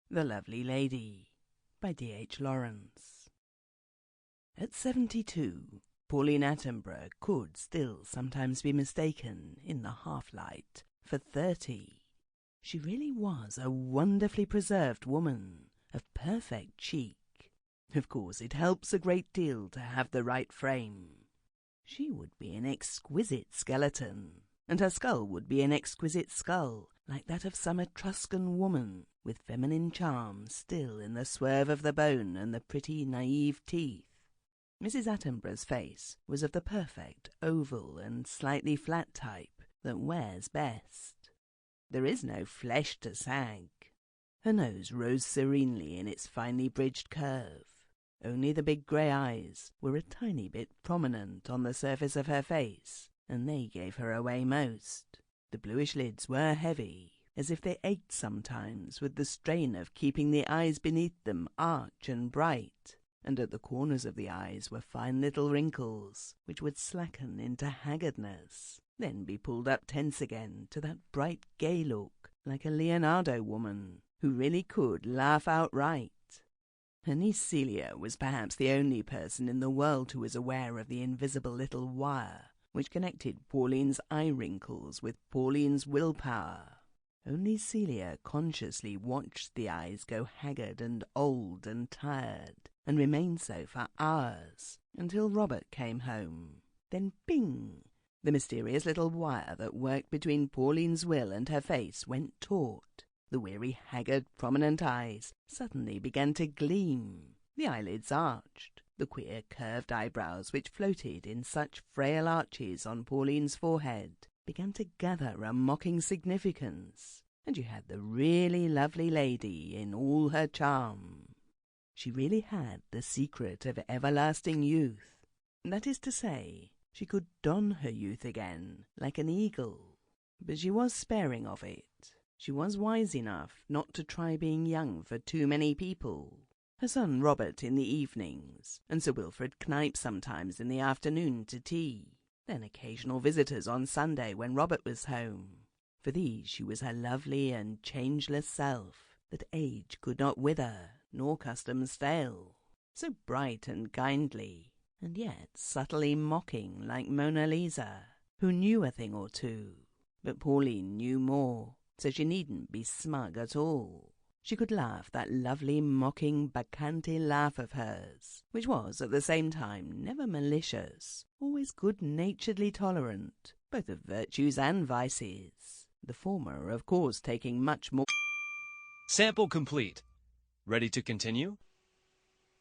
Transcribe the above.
The Lovely Lady by D.H. Lawrence. At 72, Pauline Attenborough could still sometimes be mistaken, in the half-light, for 30. She really was a wonderfully preserved woman, of perfect cheek. Of course, it helps a great deal to have the right frame. She would be an exquisite skeleton, and her skull would be an exquisite skull, like that of some Etruscan woman, with feminine charm still in the swerve of the bone and the pretty naive teeth. Mrs. Attenborough's face was of the perfect oval and slightly flat type that wears best. There is no flesh to sag. Her nose rose serenely in its finely bridged curve. Only the big grey eyes were a tiny bit prominent on the surface of her face, and they gave her away most. The bluish lids were heavy, as if they ached sometimes with the strain of keeping the eyes beneath them arch and bright, and at the corners of the eyes were fine little wrinkles, which would slacken into haggardness, then be pulled up tense again to that bright gay look, like a Leonardo woman, who really could laugh outright. Her niece Celia was perhaps the only person in the world who was aware of the invisible little wire which connected Pauline's eye wrinkles with Pauline's willpower. Only Celia consciously watched the eyes go haggard and old and tired, and remained so for hours, until Robert came home. Then ping! The mysterious little wire that worked between Pauline's will and her face went taut. The weary, haggard, prominent eyes suddenly began to gleam. The eyelids arched. The queer, curved eyebrows, which floated in such frail arches on Pauline's forehead, began to gather a mocking significance, and you had the really lovely lady in all her charm. She really had the secret of everlasting youth. That is to say, she could don her youth again, like an eagle. But she was sparing of it. She was wise enough not to try being young for too many people. Her son Robert in the evenings, and Sir Wilfrid Knipe sometimes in the afternoon to tea. Then occasional visitors on Sunday when Robert was home. For these she was her lovely and changeless self, that age could not wither, nor custom stale. So bright and kindly, and yet subtly mocking like Mona Lisa, who knew a thing or two. But Pauline knew more, so she needn't be smug at all. She could laugh that lovely, mocking, bacchante laugh of hers, which was at the same time never malicious, always good-naturedly tolerant, both of virtues and vices, the former, of course, taking much more. Sample complete. Ready to continue?